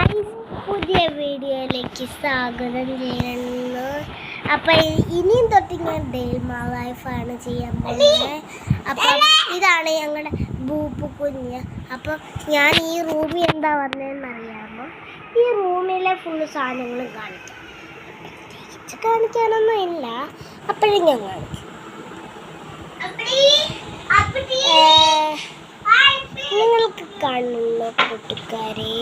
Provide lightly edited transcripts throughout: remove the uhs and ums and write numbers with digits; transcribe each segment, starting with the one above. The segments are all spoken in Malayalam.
ഗൈസ്, പുതിയ വീഡിയോയിലേക്ക് സ്വാഗതം ചെയ്യുന്നു. അപ്പം ഇനിയും തൊട്ട് ഞാൻ ഡെയിൽമ ലൈഫാണ് ചെയ്യാൻ പോകുന്നത്. അപ്പം ഇതാണ് ഞങ്ങളുടെ ബൂപ്പു കുഞ്ഞ്. അപ്പം ഞാൻ ഈ റൂമിൽ എന്താ വന്നതെന്ന് അറിയാമോ? ഈ റൂമിലെ ഫുള്ള് സാധനങ്ങളും കാണിക്കാനൊന്നും ഇല്ല, അപ്പോഴും ഞാൻ കാണിക്കും. നിങ്ങൾക്ക് കാണുന്ന കൂട്ടുകാരെ,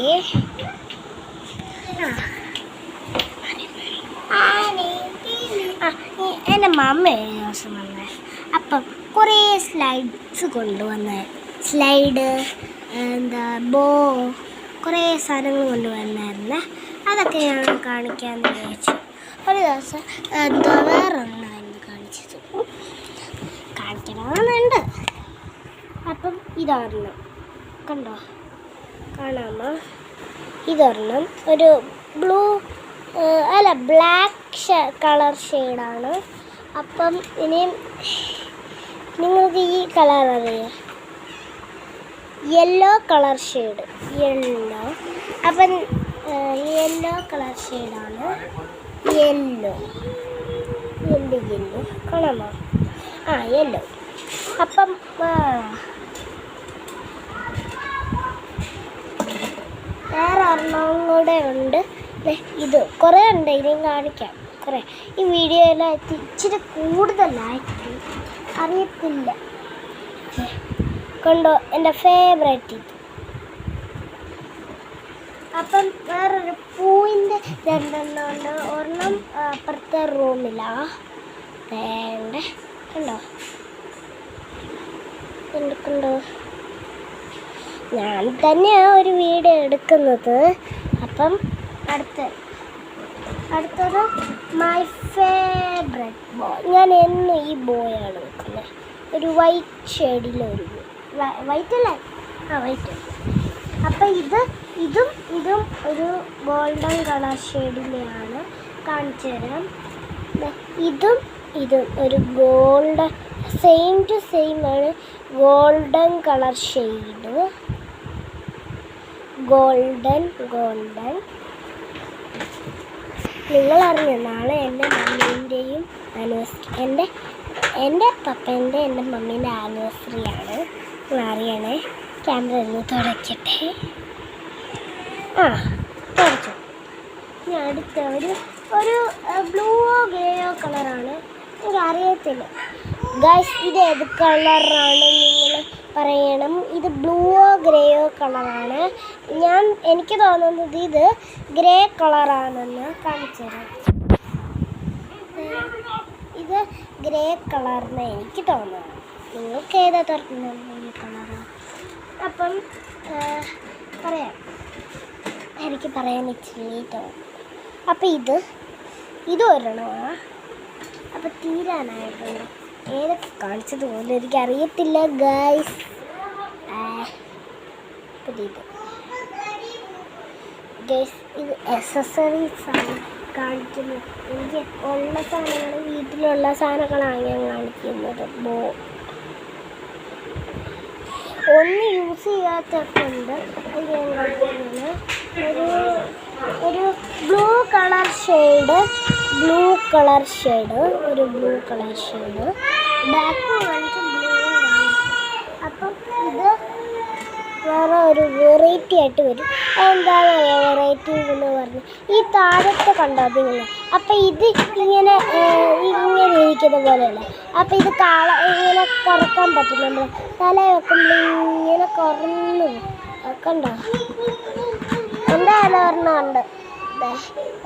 എൻ്റെ മമ്മ ഒരു ദിവസം വന്നേ. അപ്പം കുറേ സ്ലൈഡ്സ് കൊണ്ടുവന്നേ. സ്ലൈഡ്, ബോ, കുറേ സാധനങ്ങൾ കൊണ്ടുവന്നായിരുന്നേ. അതൊക്കെ ഞാൻ കാണിക്കാമെന്ന് വിചാരിച്ചു. ഒരു ദിവസം വേറൊന്നായിരുന്നു കാണിച്ചത്, കാണിക്കണമെന്നുണ്ട്. അപ്പം ഇതൊരെണ്ണം കണ്ടോ, കാണാമോ? ഇതൊരെണ്ണം ഒരു ബ്ലാക്ക് കളർ ഷെയ്ഡാണ്. അപ്പം ഇനിയും നിങ്ങൾക്ക് ഈ കളർ അറിയാം, യെല്ലോ കളർ ഷെയ്ഡ്, യെല്ലോ. അപ്പം യെല്ലോ കളർ ഷെയ്ഡാണ്. യെല്ലോ കാണാമോ? യെല്ലോ. അപ്പം വേറെ ഒരെണ്ണം കൂടെ ഉണ്ട്. ഇത് കുറേ ഉണ്ട്, ഇനിയും കാണിക്കാം. കുറേ ഈ വീഡിയോയിലായിട്ട് ഇച്ചിരി കൂടുതലായിട്ട് അറിയത്തില്ല. കണ്ടോ, എൻ്റെ ഫേവറേറ്റ് ഇത്. അപ്പം വേറൊരു പൂവിൻ്റെ രണ്ടെണ്ണം ഉണ്ട്. ഒരെണ്ണം അപ്പുറത്തെ റൂമിലാണ്. കണ്ടോ കണ്ടോ, ഞാൻ തന്നെയാണ് ഒരു വീഡിയോ എടുക്കുന്നത്. അപ്പം അടുത്തത് മൈ ഫേവറേറ്റ് ബോയ്. ഞാൻ എന്നും ഈ ബോയാണ് വെക്കുന്നത്. ഒരു വൈറ്റ് ഷെയ്ഡിലൊരു വൈറ്റ് അല്ലേ? വൈറ്റ്. അപ്പം ഇതും ഒരു ഗോൾഡൻ കളർ ഷെയ്ഡിലെയാണ്. കാണിച്ചു തരാം. ഇതും ഒരു ഗോൾഡൻ, സെയിം ടു സെയിം ആണ്. Golden colour shade, golden. നിങ്ങളറിഞ്ഞ നാളെ എൻ്റെ മമ്മീൻ്റെയും ആനിവേഴ്സറി, എൻ്റെ പപ്പേൻ്റെ എൻ്റെ മമ്മീൻ്റെ ആനിവേഴ്സറിയാണ്. അറിയണേ. ക്യാമറ ഒന്ന് തുടയ്ക്കട്ടെ. തുടച്ചു. ഇനി അടുത്ത ഒരു ബ്ലൂവോ ഗ്രേയോ കളറാണ്. എനിക്ക് അറിയത്തില്ല ഗൈസ്, ഇത് ഏത് കളറാണ് നിങ്ങൾ പറയണം. ഇത് ബ്ലൂവോ ഗ്രേയോ കളറാണ്. എനിക്ക് തോന്നുന്നത് ഇത് ഗ്രേ കളറാണെന്ന് കാണിച്ചു തരാം. ഇത് ഗ്രേ കളറിന് എനിക്ക് തോന്നുന്നത്. നിങ്ങൾക്ക് ഏതാ തുറക്കുന്നത് ഈ കളറ്? അപ്പം പറയാം, എനിക്ക് പറയാൻ ഇച്ചിരി തോന്നും. അപ്പം ഇത് ഒരെണ്ണമാണ്. അപ്പം തീരാനായിട്ടുണ്ട്. ഏതൊക്കെ കാണിച്ചത് പോലും എനിക്കറിയത്തില്ല ഗൈസ്. ഇത് അക്സസറീസാണ് കാണിക്കുന്നത്. എനിക്ക് ഉള്ള സാധനങ്ങൾ, വീട്ടിലുള്ള സാധനങ്ങളാണ് ഞാൻ കാണിക്കുന്നത്. ഒന്ന് യൂസ് ചെയ്യാത്തൊക്കെ ഉണ്ട്. അത് ഞാൻ കാണിക്കുന്നത് ഒരു ബ്ലൂ കളർ ഷെയ്ഡ്, ബാക്ക് കാണിച്ച് ബ്ലൂ കാണിച്ചു. അപ്പം ഇത് വേറെ ഒരു വെറൈറ്റി ആയിട്ട് വരും. എന്താണ് വെറൈറ്റി എന്ന് പറഞ്ഞ് ഈ താഴത്തെ കണ്ടോ നിങ്ങൾ? അപ്പം ഇത് ഇങ്ങനെ ഇരിക്കുന്ന പോലെയല്ല. അപ്പം ഇത് ഇങ്ങനെ കറക്കാൻ പറ്റും. നമ്മൾ തല വെക്കുമ്പോൾ ഇങ്ങനെ കുറഞ്ഞു കണ്ടോ? എന്തായാലും ഒരെണ്ണം ഉണ്ട്,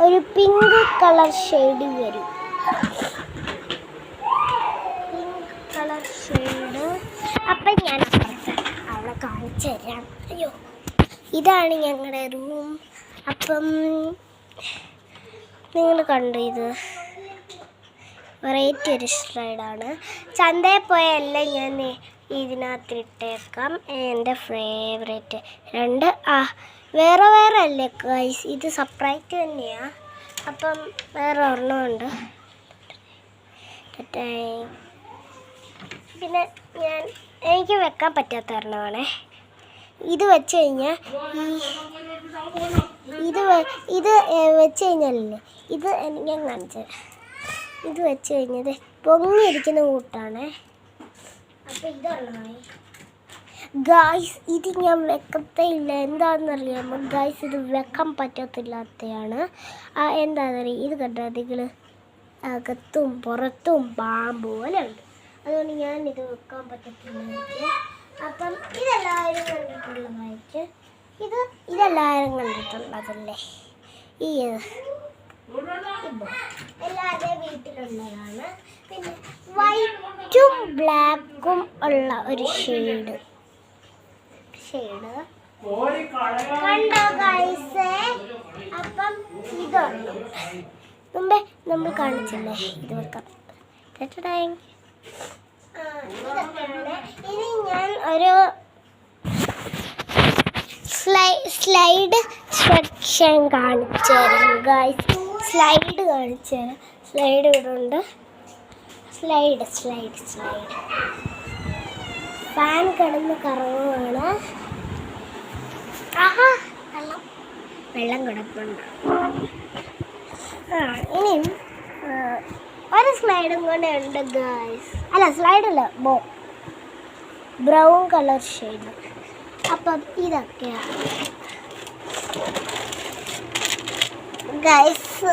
ഒരു പിങ്ക് കളർ ഷെയ്ഡ് വരും. അപ്പം ഞാൻ അവളെ കാണിച്ചു തരാം. ഇതാണ് ഞങ്ങളുടെ റൂം. അപ്പം നിങ്ങൾ കണ്ടു, ഇത് വെറൈറ്റി ഒരു സ്ലൈഡാണ്. ചന്തയിൽ പോയെല്ലാം ഞാൻ ഇതിനകത്തിട്ടേക്കാം. എൻ്റെ ഫേവറേറ്റ് രണ്ട് വേറെ അല്ലേ ഗൈസ്, ഇത് സെപ്പറേറ്റ് തന്നെയാണ്. അപ്പം വേറെ ഒരെണ്ണമുണ്ട്. പിന്നെ എനിക്ക് വെക്കാൻ പറ്റാത്ത ഒരെണ്ണമാണേ. ഇത് വെച്ച് കഴിഞ്ഞാൽ ഇത് വെച്ച് കഴിഞ്ഞാലല്ലേ ഇത് ഞാൻ കാണിച്ചത്. ഇത് വെച്ച് കഴിഞ്ഞത് പൊങ്ങിയിരിക്കുന്ന കൂട്ടാണ്. അപ്പം ഇതുള്ളതായി ഗായ്സ്. ഇത് ഞാൻ വെക്കത്തേ ഇല്ല. എന്താണെന്നറിയാമോ ഗായ്സ്, ഇത് വെക്കാൻ പറ്റത്തില്ലാത്തതാണ്. എന്താണെന്നറിയാം, ഇത് കണ്ടാൽ നിങ്ങൾ അകത്തും പുറത്തും പാമ്പ് പോലെ ഉണ്ട്. അതുകൊണ്ട് ഞാൻ ഇത് വെക്കാൻ പറ്റത്തില്ല. അപ്പം ഇതെല്ലാവരും കണ്ടിട്ടുള്ളതായിട്ട് ഇതെല്ലാവരും കണ്ടിട്ടുള്ളതല്ലേ. എല്ലാവരുടെയും വീട്ടിലുള്ളതാണ്. പിന്നെ വൈറ്റും ബ്ലാക്കും ഉള്ള ഒരു ഷെയ്ഡ് കണ്ടോ ഗൈസ്? അപ്പം ഇതുണ്ട്. മുമ്പേ നമ്മൾ കാണിച്ചില്ലേ, ഇത് വെക്കാം. ഇനി ഞാൻ ഒരു സ്ലൈഡ് സെക്ഷൻ കാണിച്ചു തരാം ഗൈസ്. സ്ലൈഡ് കാണിച്ചു തരാം. സ്ലൈഡ് ഇവിടെ ഉണ്ട്. സ്ലൈഡ് ഫാൻ കിടന്ന് കറങ്ങുവാണ്. വെള്ളം കിടപ്പുണ്ട്. ഇനിയും ഒരു സ്ലൈഡും കൂടെ ഉണ്ട് ഗൈസ്. അല്ല, സ്ലൈഡല്ല, ബ്രൗൺ കളർ ഷെയ്ഡ്. അപ്പം ഇതൊക്കെയാണ് ഗൈസ്.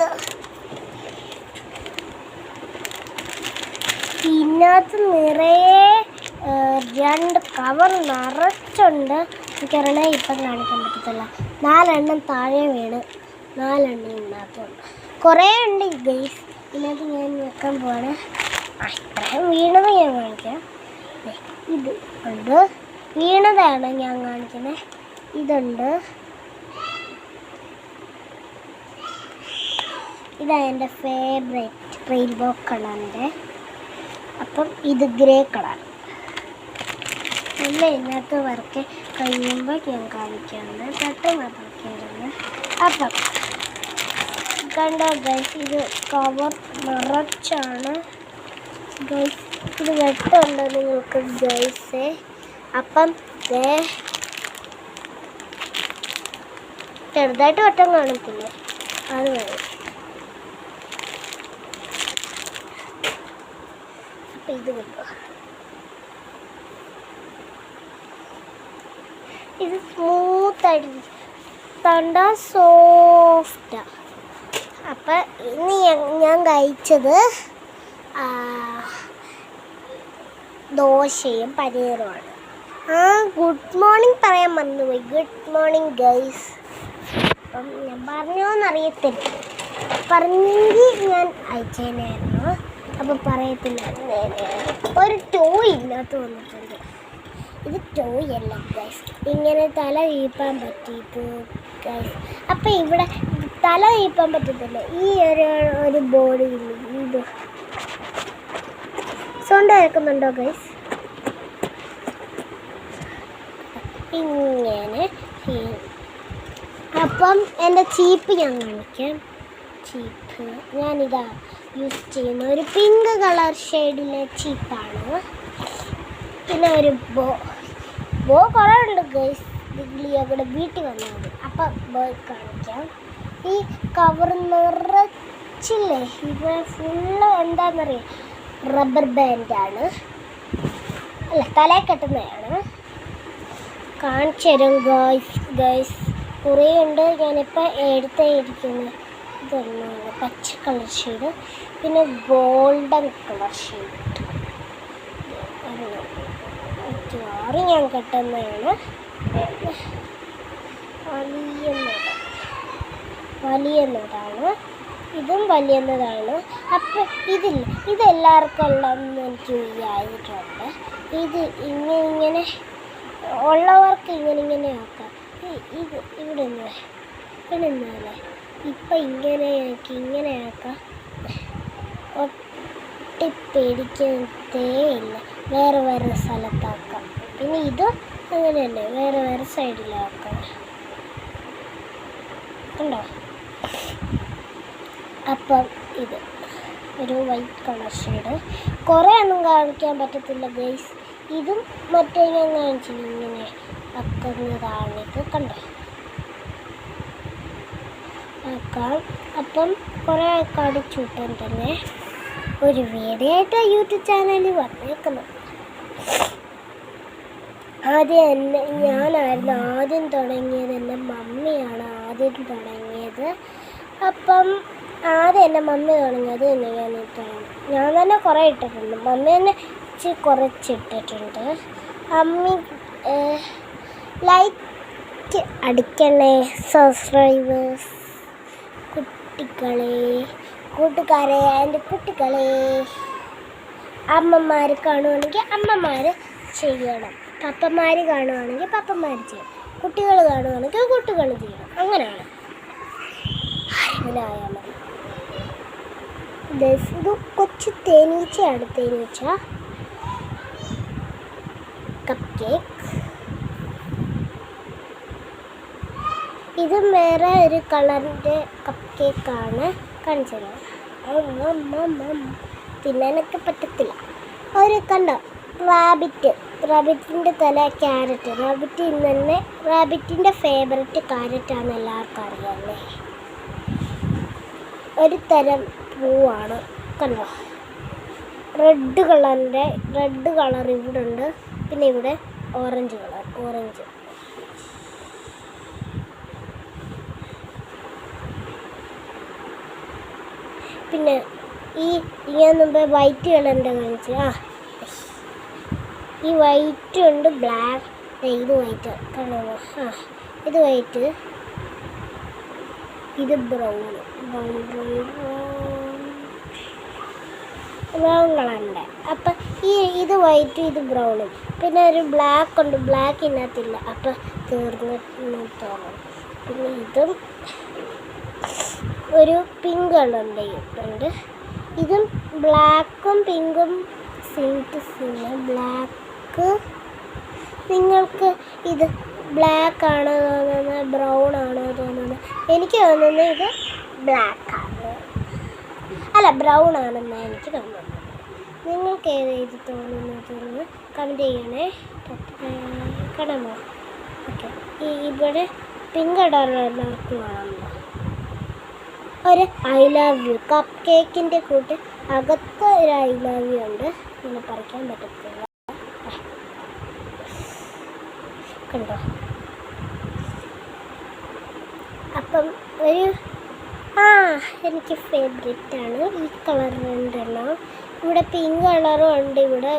ഇതിനകത്ത് നിറയെ 2 കവർ നിറച്ചുണ്ട്. എനിക്കറിയണേ ഇപ്പം കാണിക്കാൻ പറ്റത്തില്ല. 4 എണ്ണം താഴെ വീണ്, 4 എണ്ണം ഇതിനകത്തുണ്ട്. കുറേ ഉണ്ട് ഗൈസ്. ഇതിനകത്ത് ഞാൻ വെക്കാൻ പോവാണ്. ഇത്രയും വീണത് ഞാൻ കാണിക്കാം. ഇത് ഉണ്ട്, വീണതാണ് ഞാൻ കാണിക്കുന്നത്. ഇതുണ്ട്. ഇതാണ് എൻ്റെ ഫേവറേറ്റ് റെയിൻബോ കളറിൻ്റെ. അപ്പം ഇത് ഗ്രേ കളർ. എല്ലാം ഇതിനകത്ത് വർക്ക് കഴിയുമ്പോൾ ഞാൻ കാണിക്കാറുണ്ട്. പെട്ടെന്ന് വരയ്ക്കാറുണ്ട്. അപ്പം കണ്ടോ ഗൈസ്, ഇത് കവർ നിറച്ചാണ് ഗൈസ്. ഇത് വെട്ടമുണ്ട് നിങ്ങൾക്ക് ഗൈസ്. അപ്പം ചെറുതായിട്ട് വെട്ടം കാണത്തില്ല, അത് വേണം. അപ്പം ഇത് കിട്ടുക. ഇത് സ്മൂത്തായിട്ട് കണ്ട സോഫ്റ്റാ. അപ്പം ഇന്ന് ഞാൻ കഴിച്ചത് ദോശയും പനീറുമാണ്. ഗുഡ് മോർണിംഗ് പറയാൻ മറന്നുപോയി. Good morning guys. അപ്പം ഞാൻ പറഞ്ഞോന്നറിയത്തില്ല. പറഞ്ഞെങ്കിൽ ഞാൻ അയച്ചേനായിരുന്നു. അപ്പം പറയത്തില്ല. ഒരു ടോയ് ഇതിനകത്ത് വന്നിട്ടുണ്ട്. ഇത് ടോയ് അല്ല ഗൈസ്. ഇങ്ങനെ തല വീപ്പാൻ പറ്റിയിട്ട് ഗൈസ്. അപ്പം ഇവിടെ തല വീപ്പാൻ പറ്റത്തില്ല. ഈ ഒരു ബോഡി ഇത് സൗണ്ട് കേൾക്കുന്നുണ്ടോ ഗൈസ്? ഇങ്ങനെ. അപ്പം എൻ്റെ ചീപ്പ് ഞാൻ കാണിക്കാം. ചീപ്പ് ഞാനിതാ യൂസ് ചെയ്യുന്ന ഒരു പിങ്ക് കളർ ഷെയ്ഡിലെ ചീപ്പാണ്. പിന്നെ ഒരു ബോ കുറേ ഉണ്ട് ഗൈസ്. അവിടെ വീട്ടിൽ വന്നാൽ മതി. അപ്പം ബോ കാണിക്കാം. ഈ കവർ നിറച്ചില്ലേ, ഇവിടെ ഫുള്ള് എന്താണെന്നറിയാം, റബ്ബർ ബാൻഡാണ്. അല്ല, തലയിൽ കെട്ടുന്നതാണ്. കാണിച്ചു തരും ഗൈസ്. കുറേ ഉണ്ട്. ഞാനിപ്പോൾ എടുത്തിരിക്കുന്നത് ഇതൊന്നാണ് പച്ച കളർ ഷെയ്ഡ്, പിന്നെ ഗോൾഡൻ കളർ ഷെയ്ഡ്. മിക്കവാറും ഞാൻ കെട്ടുന്നതാണ്. വലിയുന്നതാണ്. ഇതും വലിയുന്നതാണ്. അപ്പം ഇതെല്ലാവർക്കും ഉള്ളതെന്ന് എനിക്ക് വിചാരിച്ചിട്ടുണ്ട്. ഇത് ഇങ്ങനെ ഉള്ളവർക്ക് ഇങ്ങനെ ആക്കാം. ഇത് ഇവിടെ നിന്നല്ലേ ഇപ്പം ഇങ്ങനെ ആക്കാം. ഒട്ടിപ്പിടിക്കത്തേ ഇല്ല. വേറെ സ്ഥലത്താക്കാം. പിന്നെ ഇത് അങ്ങനെയല്ലേ, വേറെ സൈഡിലാക്കാം. ഉണ്ടോ? അപ്പം ഇത് ഒരു വൈറ്റ് കളർ ഷെയ്ഡ്. കുറേ ഒന്നും കാണിക്കാൻ പറ്റത്തില്ല ഗൈസ്. ഇതും മറ്റേ ഞാൻ കാണിച്ചില്ല, ഇങ്ങനെ ആക്കുന്നതാണിത്. കണ്ടോ? ആക്കാം. അപ്പം കുറേ കടിച്ചു കിട്ടാൻ തന്നെ ഒരു വീഡിയോ ആയിട്ട് യൂട്യൂബ് ചാനലിൽ വന്നേക്കുന്നത്. ഞാനായിരുന്നു ആദ്യം തുടങ്ങിയത്. എൻ്റെ മമ്മിയാണ് ആദ്യം തുടങ്ങിയത്. അപ്പം ആദ്യം എൻ്റെ മമ്മി തുടങ്ങിയത് തന്നെ ഞാൻ തന്നെ കുറേ ഇട്ടിട്ടുണ്ട്. മമ്മി തന്നെ കുറച്ചിട്ടിട്ടുണ്ട്. അമ്മി ലൈക്ക് അടിക്കണേ സബ്സ്ക്രൈബേഴ്സ്, കൂട്ടുകാരെ എൻ്റെ കുട്ടികളെ. അമ്മമാർ കാണുവാണെങ്കിൽ അമ്മമാർ ചെയ്യണം, പപ്പന്മാർ കാണുവാണെങ്കിൽ പപ്പന്മാർ ചെയ്യണം, കുട്ടികൾ കാണുവാണെങ്കിൽ കുട്ടികൾ ചെയ്യണം. അങ്ങനെയാണ് ആയാൽ മതി. ഇത് കൊച്ചു തേനീച്ചയാണ്. തേനീച്ച കപ്പ് കേക്ക്. ഇതും വേറെ ഒരു കളറിൻ്റെ കപ്പ് കേക്കാണ്. കാണിച്ചത് തിന്നാനൊക്കെ പറ്റത്തില്ല. ഒരു കണ്ടോ റാബിറ്റിൻ്റെ തല ക്യാരറ്റ്. റാബിറ്റ് ഇന്ന് തന്നെ റാബിറ്റിൻ്റെ ഫേവററ്റ് ക്യാരറ്റാണ്, എല്ലാവർക്കും അറിയാമല്ലേ. ഒരു തരം പൂവാണ്. കണ്ടോ റെഡ് കളർ ഇവിടെ ഉണ്ട്. പിന്നെ ഇവിടെ ഓറഞ്ച്. പിന്നെ ഞാൻ മുമ്പ് വൈറ്റ് കളറിൻ്റെ കാണിച്ചു. ഈ വൈറ്റ് ഉണ്ട്, ബ്ലാക്ക്. ഇത് വൈറ്റ് കാണാമോ? ഇത് വൈറ്റ്, ഇത് ബ്രൗൺ കളറുണ്ട്. അപ്പം ഇത് വൈറ്റും ഇത് ബ്രൗണും. പിന്നെ ഒരു ബ്ലാക്ക് ഉണ്ട്. ബ്ലാക്ക് ഇതിനകത്തില്ല, അപ്പം തീർന്നു തോന്നും. പിന്നെ ഇതും ഒരു പിങ്ക് കളറുണ്ട്. ഇതും ബ്ലാക്കും പിങ്കും ബ്ലാക്ക്. നിങ്ങൾക്ക് ഇത് ബ്ലാക്ക് ആണോ തോന്നുന്നത്, ബ്രൗൺ ആണോ തോന്നുന്നത്? എനിക്ക് തോന്നുന്നത് ഇത് ബ്ലാക്കാണ്, അല്ല ബ്രൗൺ ആണെന്നാണ് എനിക്ക് തോന്നുന്നത്. നിങ്ങൾക്ക് ഏത് തോന്നുന്നത് കമൻറ്റ് ചെയ്യണേ. കാണാമോ? ഓക്കെ. ഇവിടെ പിങ്ക് കളർ എല്ലാവർക്കും കാണാമോ? ഒരു ഐ ലവ് യു കപ്പ് കേക്കിൻ്റെ കൂട്ട് അകത്ത് ഒരു ഐ ലവ് യു ഉണ്ട്. ഇങ്ങനെ പറിക്കാൻ പറ്റത്തില്ല. കണ്ടോ? അപ്പം എനിക്ക് ഫേവറേറ്റാണ് ഈ കളർ രണ്ടെണ്ണം. ഇവിടെ പിങ്ക് കളറും ഉണ്ട്, ഇവിടെ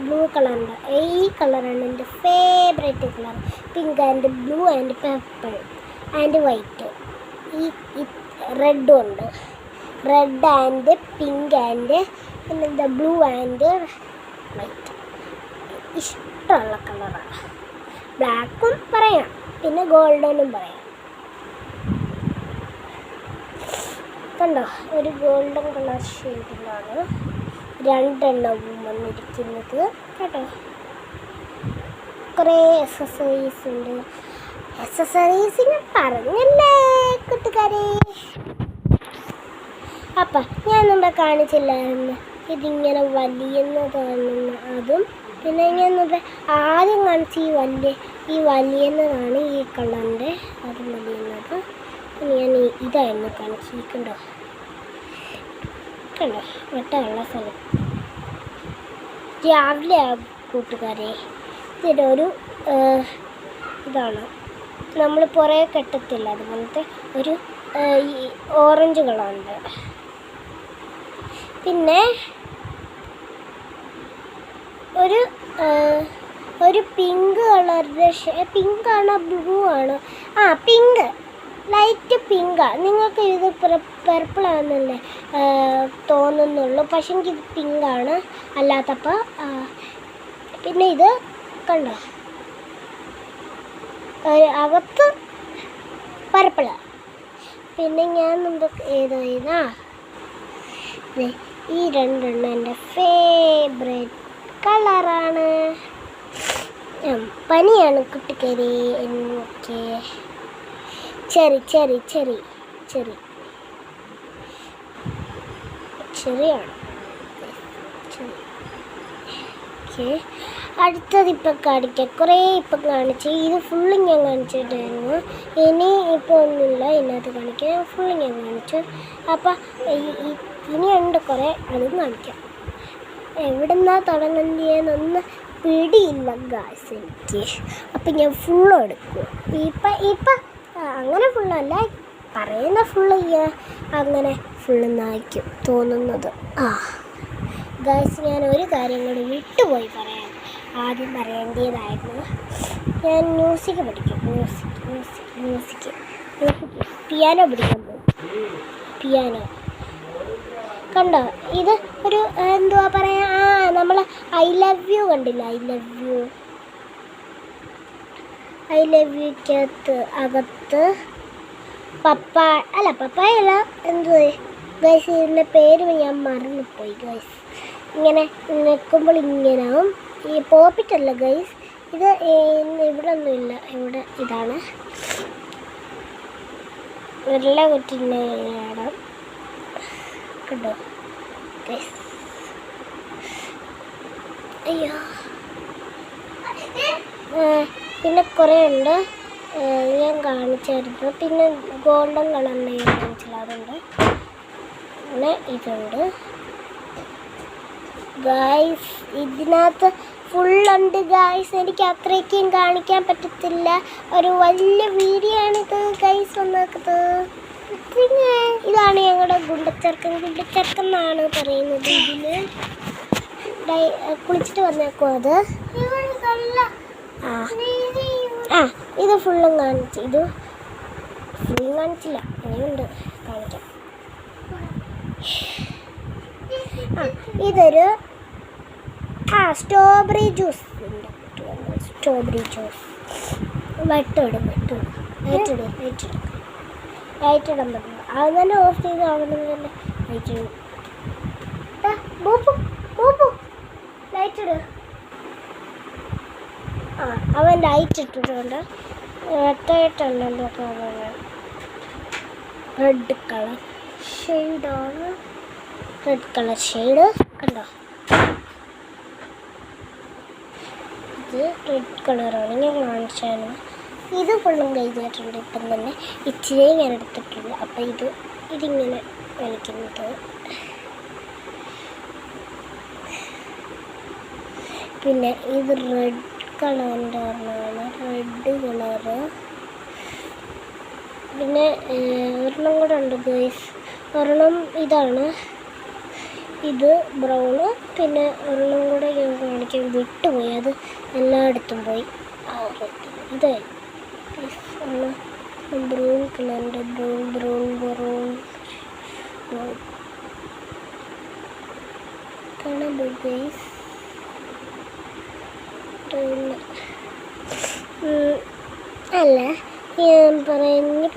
ബ്ലൂ കളറുണ്ട്. ഈ കളറാണ് എൻ്റെ favourite colour. Pink and blue and purple and white. ഈ റെഡും ഉണ്ട്. റെഡ് ആൻഡ് പിങ്ക് ആൻഡ് പിന്നെന്താ ബ്ലൂ ആൻഡ് വൈറ്റ്. ഇഷ്ടമുള്ള കളറാണ്. ബ്ലാക്കും പറയാം, പിന്നെ ഗോൾഡനും പറയാം. കണ്ടോ? ഒരു ഗോൾഡൻ കളർ ഷെയ്ഡിലാണ് രണ്ടെണ്ണവും വന്നിരിക്കുന്നത്. കേട്ടോ? കുറേ അക്സസറീസ് ഉണ്ട്. അക്സസറീസിന് പറഞ്ഞല്ലേ കൂട്ടുകാരെ. അപ്പം ഞാൻ മുമ്പ് കാണിച്ചില്ലായിരുന്നു ഇതിങ്ങനെ വലിയുന്നതാണെന്ന്. അതും പിന്നെ ഞാൻ മുമ്പ് ആദ്യം കാണിച്ച് ഈ വലിയുന്നതാണ് ഈ കളറിൻ്റെ. അത് വലിയുന്നത് ഞാൻ ഇതായിരുന്നു കാണിച്ചിരിക്കണ്ടോ? കണ്ടോ? വെട്ടമുള്ള സ്ഥലം രാവിലെ കൂട്ടുകാരെ. ഇതിനൊരു ഇതാണ്, നമ്മൾ പുറകെ കെട്ടത്തില്ല, അതുപോലത്തെ ഒരു ഓറഞ്ച് കളറുണ്ട്. പിന്നെ ഒരു പിങ്ക് കളറിൻ്റെ പിങ്കാണോ ബ്ലൂ ആണോ? പിങ്ക്, ലൈറ്റ് പിങ്കാണ്. നിങ്ങൾക്ക് ഇത് പർപ്പിളാണെന്നല്ലേ തോന്നുന്നുള്ളൂ, പക്ഷെ എനിക്കിത് പിങ്കാണ് അല്ലാത്തപ്പോൾ. പിന്നെ ഇത് കണ്ടോ? അകത്ത് പർപ്പിള്. പിന്നെ ഞാൻ മുമ്പ് ഏതാ ഈ രണ്ടെണ്ണം എൻ്റെ ഫേവറേറ്റ് കളറാണ്. പനിയാണ് കുട്ടിക്കാരി. എനിക്ക് ചെറിയാണ്. ഓക്കെ. അടുത്തത് ഇപ്പം കാണിക്കാം. കുറേ ഇപ്പം കാണിച്ച് ഇത് ഫുള്ള് ഞാൻ കാണിച്ചിട്ടായിരുന്നു. ഇനി ഇപ്പോൾ ഒന്നുമില്ല ഇതിനകത്ത് കാണിക്കാം. ഫുള്ള് ഞാൻ കാണിച്ചു. അപ്പം ഇനിയുണ്ട് കുറേ, അതും കാണിക്കാം. എവിടെ നിന്നാണ് തുടങ്ങുന്നതെന്നൊന്ന് പിടിയില്ല ഗായ്സ് എനിക്ക്. അപ്പം ഞാൻ ഫുള്ളും എടുക്കും. ഇപ്പം അങ്ങനെ ഫുള്ളല്ല, പറയുന്ന ഫുള്ള് അങ്ങനെ ഫുള്ളെന്നായിരിക്കും തോന്നുന്നത്. ഗായ്സ് ഞാൻ ഒരു കാര്യം കൂടി വിട്ടുപോയി പറയാൻ. ആദ്യം പറയേണ്ടതായിരുന്നു, ഞാൻ മ്യൂസിക് പഠിക്കും. മ്യൂസിക് പിയാനോ പഠിക്കാൻ പോകും. പിയാനോ കണ്ടോ, ഇത് ഒരു എന്തുവാ പറയാ, നമ്മൾ ഐ ലവ് യു കണ്ടില്ല, ഐ ലവ് യുക്കകത്ത് അകത്ത് പപ്പായല്ല എന്തുവാ ഗൈസ്, ഇതിൻ്റെ പേര് ഞാൻ മറന്നുപോയി ഗൈസ്. ഇങ്ങനെ നിൽക്കുമ്പോൾ ഇങ്ങനാവും. ഈ പോപ്പിറ്റല്ല ഗൈസ്, ഇത് ഇവിടെ ഒന്നുമില്ല, ഇവിടെ ഇതാണ് വെള്ള കുറ്റിൻ്റെ ഇടം കണ്ടോ ഗൈസ്. അയ്യോ, പിന്നെ കുറേ ഉണ്ട് ഞാൻ കാണിച്ചായിരുന്നു. പിന്നെ ഗോൾഡൻ കളറിൻ്റെ കാണിച്ചില്ല, അതുണ്ട്. പിന്നെ ഇതുണ്ട് ഗായ്സ്, ഇതിനകത്ത് ഫുള്ളുണ്ട് ഗായ്സ്. എനിക്ക് അത്രയ്ക്കും കാണിക്കാൻ പറ്റത്തില്ല, ഒരു വലിയ വീഡിയോ ആണിത് ഗായ്സ് വന്നേക്കുന്നത്. പിന്നെ ഇതാണ് ഞങ്ങളുടെ ഗുണ്ടച്ചർക്കൻ എന്നാണ് പറയുന്നത്. ഇതിന് കുളിച്ചിട്ട് വന്നേക്കും അത്. ഇത് ഫുള്ളും കാണിച്ചു. ഇത് ഫുള്ളും കാണിച്ചില്ല, അങ്ങനെയുണ്ട് കാണിക്കാം. ഇതൊരു സ്ട്രോബെറി ജ്യൂസ് ഉണ്ട്. സ്ട്രോബെറി ജ്യൂസ് ലൈറ്റിടാൻ പറ്റില്ല. അത് തന്നെ ഓഫ് ചെയ്ത് അവിടെ തന്നെ ലൈറ്റ് ലൈറ്റ് ഇട്. അവൻ ലൈറ്റ് ഇട്ടിട്ടുണ്ട്. റെഡായിട്ടല്ലല്ലോ കളർ, റെഡ് കളർ ഷെയ്ഡാണ്. റെഡ് കളർ ഷെയ്ഡ് കണ്ടോ, ഇത് റെഡ് കളറാണ്. ഞാൻ കാണിച്ചാണ്. ഇത് ഫുള്ളും കഴിഞ്ഞിട്ടുണ്ട്. ഇപ്പം തന്നെ ഇച്ചിരി ഞാൻ എടുത്തിട്ടുള്ളൂ. അപ്പം ഇതിങ്ങനെ കളിക്കുന്നത്. പിന്നെ ഇത് റെഡ് കളറിൻ്റെ ഒരെണ്ണമാണ്, റെഡ് കളറ്. പിന്നെ ഒരെണ്ണം കൂടെ ഉണ്ട് ഗൈസ്, ഒരെണ്ണം ഇതാണ്, ഇത് ബ്രൗണ്. പിന്നെ ഒരെണ്ണം കൂടെ ഞാൻ കാണിക്കാൻ വിട്ടുപോയി, അത് എല്ലായിടത്തും പോയി. ഇത് ബ്രൗൺ കളറിൻ്റെ ബ്രൗൺ കാണാൻ ഗൈസ്. അല്ല, ഞാൻ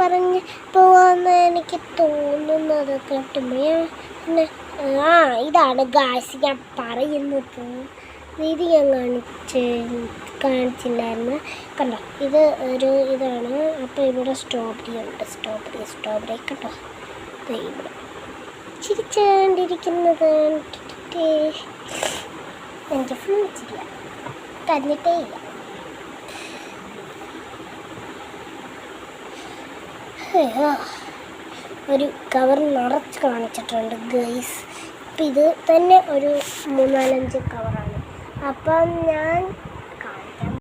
പറഞ്ഞ് പോവാന്ന് എനിക്ക് തോന്നുന്നത് കേട്ടുമ്പോൾ പിന്നെ ഇതാണ് ഗായ്സ് ഞാൻ പറയുന്നത്. ഇത് ഞാൻ കാണിച്ചില്ലായിരുന്നു കണ്ടോ. ഇത് ഒരു ഇതാണ്. അപ്പോൾ ഇവിടെ സ്ട്രോബെറി ഉണ്ട്, സ്ട്രോബെറി കേട്ടോ. ഇവിടെ ചിരിച്ചുകൊണ്ടിരിക്കുന്നത് എനിക്ക് ഫുൾ ചിരിയ കരഞ്ഞിട്ടേ ഇല്ല. ഒരു കവർ നിറച്ച് കാണിച്ചിട്ടുണ്ട് ഗൈസ്. അപ്പം ഇത് തന്നെ ഒരു 3-4 കവറാണ്. അപ്പം ഞാൻ